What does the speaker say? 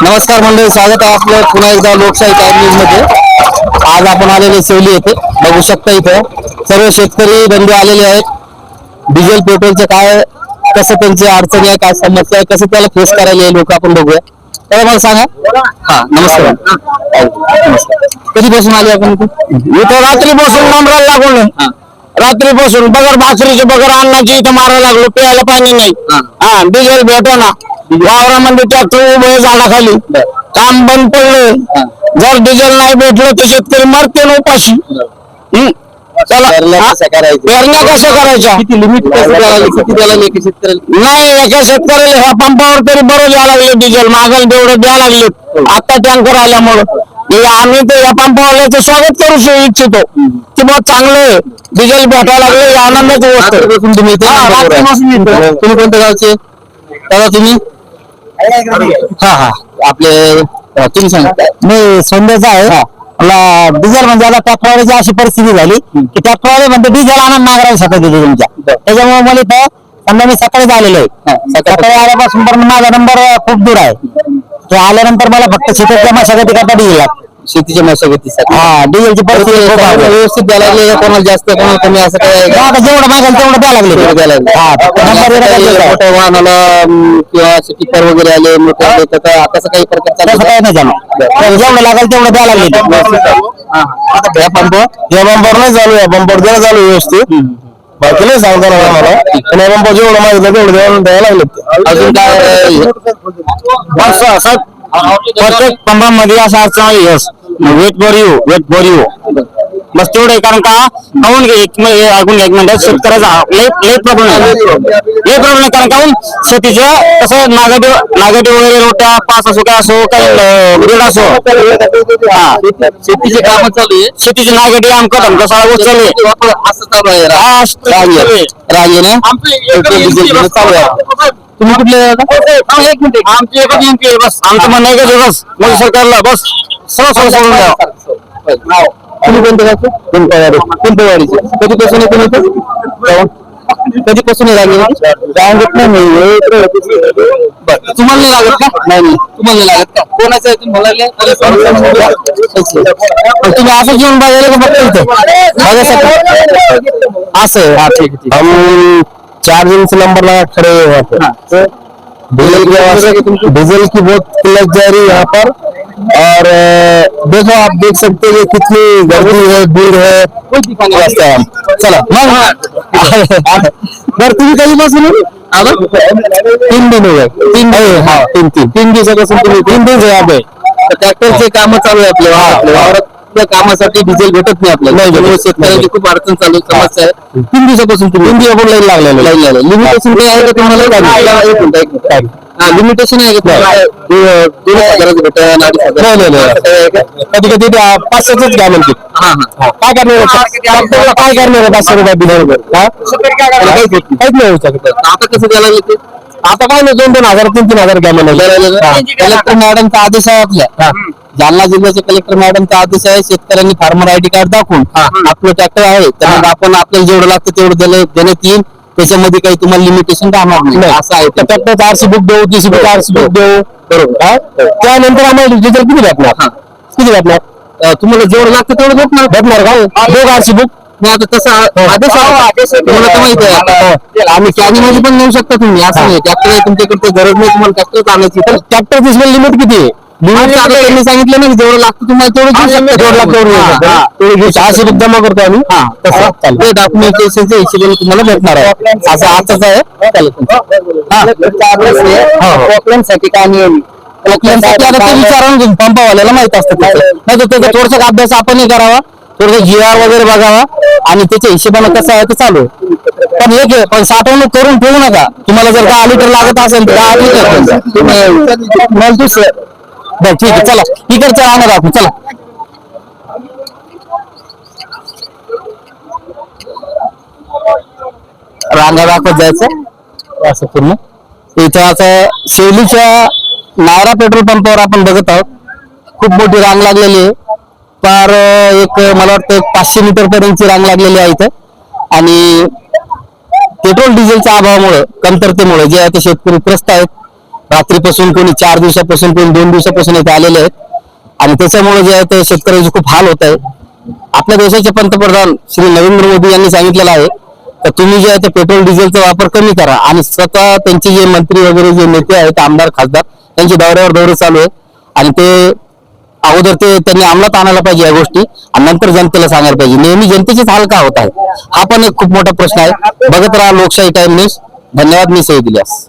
नमस्कार मंडळी, स्वागत आहे आपलं पुन्हा एकदा लोकशाही टाइम न्यूज मध्ये। आज आपण आलेले सेवली येथे बघू शकता, इथं सर्व शेतकरी बंधू आलेले आहेत। डिझेल पेट्रोलचं काय कसं त्यांची अडचणी आहे, काय समस्या आहे, कसं त्याला फेस करायला हे लोक आपण बघूया। तर मला सांगा। हा नमस्कार। कधीपासून आले आपण इथं रात्रीपासून नंबराला लागून रात्रीपासून बगर भाकरीचे बगर अन्नाची इथं मारायला लागलो, प्यायला पाणी नाही। हा डिझेल भेटो ना, वावरामध्ये ट्रॅक्टर उभे झाडाखाली, काम बंद पडलं। जर डिझेल नाही भेटलं तर शेतकरी मरते ना उपाशी। पेरण्या कसं करायच्या? किती लिमिट किती द्यायला शेतकऱ्याला? नाही, एका शेतकऱ्याला ह्या पंपावर तरी बरं द्यायला लागले, डिझेल मागल तेवढं द्यायला लागले। आता टँकर आल्यामुळं आम्ही तर या पंपावाल्याचं स्वागत करू इच्छितो की बहुत चांगलं आहे, डिझेल भेटायला लागले, आनंदाची गोष्ट आहे। तुम्ही कोणत्या गावचे दादा तुम्ही? हा हा आपले तुम्ही सांगा। मी सोंद्याचा आहे। मला डिझेल म्हणजे आता ट्रॅक्टरवाल्याची अशी परिस्थिती झाली की ट्रॅक्टरवाले म्हणते डिझेल आणून नागराला सकाळी दिली तुमच्या, त्याच्यामुळे मला इथं समजा मी सकाळी आलेलो आहे। सकाळी आल्यापासून पण माझा नंबर खूप दूर आहे। ते आल्यानंतर मला फक्त शेतीच्या मशागती करता डिझेल लागतं, शेतीच्या मशागतीसाठी। हा डिझेलची परिस्थिती खूप आहे। व्यवस्थित द्यायला लागले, कोणाला जास्त कोणाला कमी असं काय? आता जेवढं मागेल तेवढं द्यायला लागले। हा मोठ्या वाहनाला किंवा टिप्पर वगैरे आले मोठे आले तर तसं काही प्रकार तसं काही नाही जमा, जेवढं लागेल तेवढं द्यायला लागले। या पंपावर नाही चालू आहे, पंपावर द्यायला चालू व्यवस्थित, बाकी नाही सांगता ना मला। पण या पंपावर जेवढं मागितलं तेवढं द्यायला लागले। अजून काय असं प्रत्येक पंपामध्ये असं अडचण वेट फॉर यू बस तेवढं आहे। कारण का काहून ऐकून एक मिनिट, शेतकऱ्याचा लय प्रॉब्लेम आहे। कारण काहून शेतीचं कसं नागेटिव्ह वगैरे रोट्या पास असो काय असो काय ब्रेड असो, शेतीचे काम चालू आहे, शेतीचे नागेटिव्ह आमकं धमकं सगळं गोष्ट चालू आहे। असं चालू आहे रांगेने चालू आहे। तुम्ही कुठले? एक मिनिट, आमची एकच नेमकी आहे बस, आमचं म्हणणं एकच आहे बस, मोदी सरकारला बस सगळं सोडून द्या। तुम्ही कोणत्या गावचे? पिंपळवाडीचे। कधीपासून येतो कधीपासून रांगेत नाही? तुम्हाला नाही लागत का? नाही तुम्हाला नाही लागत का? कोणाचं आहे तुम्हाला? तुम्ही असं जेवण बघायला का फक्त इथं असं? हा ठीक आहे। हम 4 दिन से नंबर लगा खड़े हुए वहाँ पे। डीजल की बहुत किल्लत जा रही है यहाँ पर। और देखो आप देख सकते हैं कितनी गर्दी है, भीड़ है। चला बरं तुम्ही कधीपासून? 3 दिन हो गए। 3 दिवसापासून तुम्ही? 3 दिन से यहाँ पे ट्रॅक्टरचे काम चालू आहे आपल्या वावरात कामासाठी डिझेल भेटत नाही आपल्याला, शेतकऱ्यांची खूप अडचण चालू समस्या आहे। 3 दिवसापासून तुम्ही? 3 दिवस लाईन लागलेलं। लिमिटेशन काही आहे का तुम्हाला? लिमिटेशन आहे का? 2,000 भेटेल, 2,500? कधी कधी 500च घ्या म्हणते। काय करणार काय करणार 500 रुपये बिल काहीच नाही होऊ शकत। आता कसं द्यायला लागले? आता काय नाही 2,000 3,000 घ्या म्हणाले। कलेक्टर मॅडमचा आदेश आहे आपल्या जालना जिल्ह्याचे कलेक्टर मॅडमचा आदेश आहे, शेतकऱ्यांनी फार्मर आयडी कार्ड दाखवून आपलं ट्रॅक्टर आहे तर आपण आपल्याला जेवढं लागतं तेवढं देण्यात येईल, त्याच्यामध्ये काही तुम्हाला लिमिटेशन राहणार नाही असं आहे। ट्रॅक्टरचं आरसी बुक देऊ, टीसी बुक आरसी बुक देऊ, बरोबर। त्यानंतर आम्हाला डिझेल किती भेटणार? तुम्हाला जेवढं लागतं तेवढं भेटणार का? दोघं आरसी बुक नाही आता तसा आदेश तुम्हाला तर माहिती आहे। आम्ही कॅनीमध्ये पण नेऊ शकता तुम्ही, असं नाही ट्रॅक्टर तुमच्याकडे गरज नाही तुम्हाला ट्रॅक्टर आणायची। तर ट्रॅक्टर डिझेल लिमिट किती आहे? त्यांनी सांगितलं ना जेवढं लागतं तुम्हाला तेवढं 600 बुक जमा करतो आम्ही। तसं डॉक्युमेंटेशनच्या हिशोबाने तुम्हाला भेटणार आहे। असं आताच आहे साठी काय नियम विचारून पंपावाल्याला माहित असतं, नाही तर त्याचा थोडसा अभ्यास आपणही करावा, थोडस GR वगैरे बघावा आणि त्याच्या हिशोबाने कसं आहे ते चालू आहे। पण एक आहे, पण साठवणूक करून ठेवू नका। तुम्हाला जर 10 लिटर लागत असेल तर 10 लिटर दुसरं बरं ठीक आहे। चला इकडचं राहणार दाखवू, चला रांगा दाखवत जायचं असं पूर्ण। इथं आता सेवलीच्या नायरा पेट्रोल पंपावर आपण बघत आहोत, खूप मोठी रांग लागलेली आहे। फार एक मला वाटतं 500 मीटर पर्यंतची रांग लागलेली आहे इथं। आणि पेट्रोल डिझेलच्या अभावामुळे, कमतरतेमुळे जे आहे ते शेतकरी त्रस्त आहेत। रात्रीपासून कोणी 4 दिवसापासून कोणी 2 दिवसापासून इथे आलेले आहेत आणि त्याच्यामुळे जे आहे ते शेतकऱ्यांचे खूप हाल होत आहे. आपल्या देशाचे पंतप्रधान श्री नरेंद्र मोदी यांनी सांगितलेलं आहे तर तुम्ही जे आहे ते पेट्रोल डिझेलचा वापर कमी करा आणि स्वतः त्यांचे जे मंत्री वगैरे जे नेते आहेत आमदार खासदार त्यांचे दौरे चालू आहे आणि ते अगोदर त्यांनी अंमलात आणायला पाहिजे या गोष्टी आणि नंतर जनतेला सांगायला पाहिजे. नेहमी जनतेचेच हाल का होत आहे हा पण एक खूप मोठा प्रश्न आहे. बघत राहा लोकशाही टाइम न्यूज. धन्यवाद. मी सई इलियास.